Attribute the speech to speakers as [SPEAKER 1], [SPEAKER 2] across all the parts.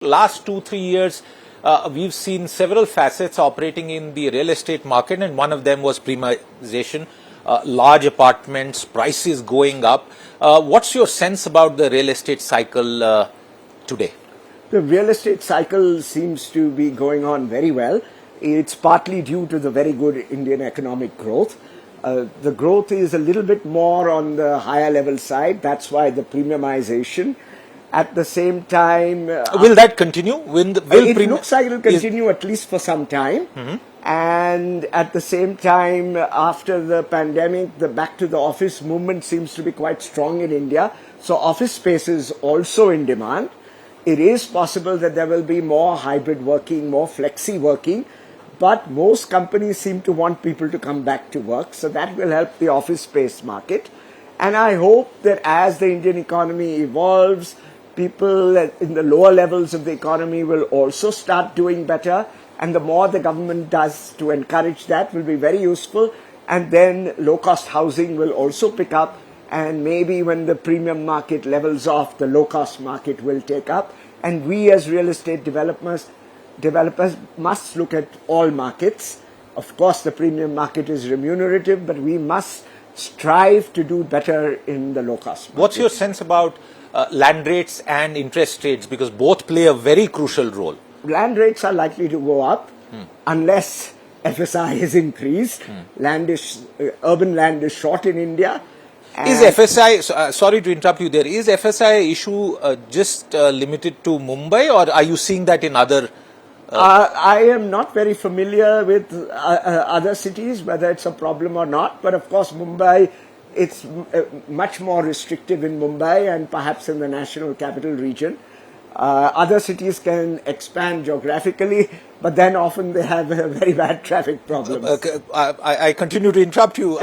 [SPEAKER 1] Last 2-3 years, we've seen several facets operating in the real estate market, and one of them was premiumization, large apartments, prices going up. What's your sense about the real estate cycle today?
[SPEAKER 2] The real estate cycle seems to be going on very well. It's partly due to the very good Indian economic growth. The growth is a little bit more on the higher level side. That's why the premiumization. At the same time...
[SPEAKER 1] will that continue?
[SPEAKER 2] It looks like it will continue at least for some time. And at the same time, after the pandemic, the back to the office movement seems to be quite strong in India. So office space is also in demand. It is possible that there will be more hybrid working, more flexi working. But most companies seem to want people to come back to work. So that will help the office space market. And I hope that as the Indian economy evolves, people in the lower levels of the economy will also start doing better, and the more the government does to encourage that will be very useful. And then low-cost housing will also pick up, and maybe when the premium market levels off, the low-cost market will take up. And we as real estate developers must look at all markets. Of course, the premium market is remunerative, but we must strive to do better in the low-cost market.
[SPEAKER 1] What's your sense about land rates and interest rates, because both play a very crucial role?
[SPEAKER 2] Land rates are likely to go up unless FSI is increased. Urban land is short in India.
[SPEAKER 1] Is FSI, sorry to interrupt you there, is FSI issue just limited to Mumbai, or are you seeing that in other...
[SPEAKER 2] I am not very familiar with other cities, whether it's a problem or not, but of course Mumbai, it's much more restrictive in Mumbai and perhaps in the national capital region. Other cities can expand geographically, but then often they have very bad traffic problems.
[SPEAKER 1] I continue to interrupt you,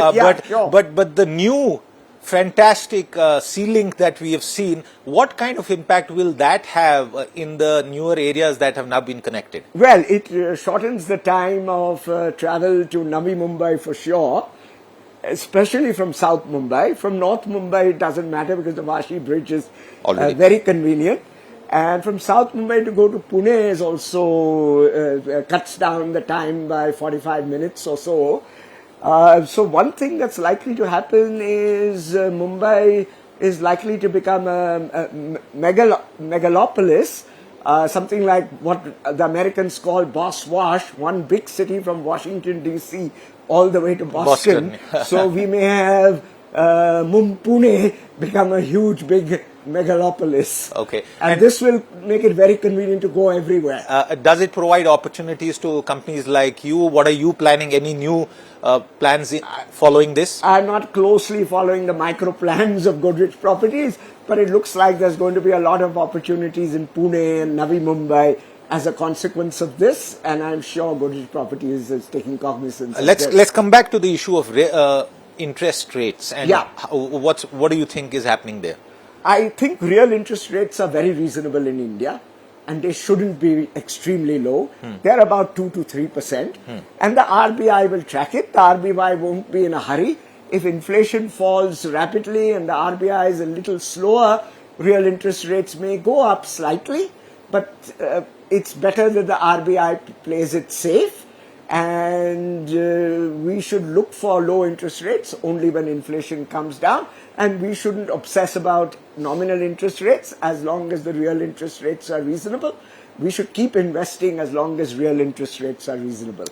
[SPEAKER 2] Sure.
[SPEAKER 1] but the new fantastic sea link that we have seen, what kind of impact will that have in the newer areas that have now been connected?
[SPEAKER 2] Well, it shortens the time of travel to Navi Mumbai for sure, especially from South Mumbai. From North Mumbai, it doesn't matter because the Vashi Bridge is very convenient. And from South Mumbai to go to Pune is also cuts down the time by 45 minutes or so. So one thing that's likely to happen is Mumbai is likely to become a megalopolis, something like what the Americans call Boss Wash, one big city from Washington, D.C. all the way to Boston. So we may have Pune become a huge, big megalopolis.
[SPEAKER 1] Okay.
[SPEAKER 2] And this will make it very convenient to go everywhere.
[SPEAKER 1] Does it provide opportunities to companies like you? What are you planning? Any new plans following this?
[SPEAKER 2] I'm not closely following the micro plans of Godrej Properties, but it looks like there's going to be a lot of opportunities in Pune and Navi Mumbai as a consequence of this, and I'm sure Godrej Properties is taking cognizance of this.
[SPEAKER 1] Let's come back to the issue of interest rates, and what do you think is happening there?
[SPEAKER 2] I think real interest rates are very reasonable in India, and they shouldn't be extremely low. They're about 2 to 3%, and the RBI will track it. The RBI won't be in a hurry. If inflation falls rapidly and the RBI is a little slower, real interest rates may go up slightly, but it's better that the RBI plays it safe, and we should look for low interest rates only when inflation comes down, and we shouldn't obsess about nominal interest rates as long as the real interest rates are reasonable. We should keep investing as long as real interest rates are reasonable.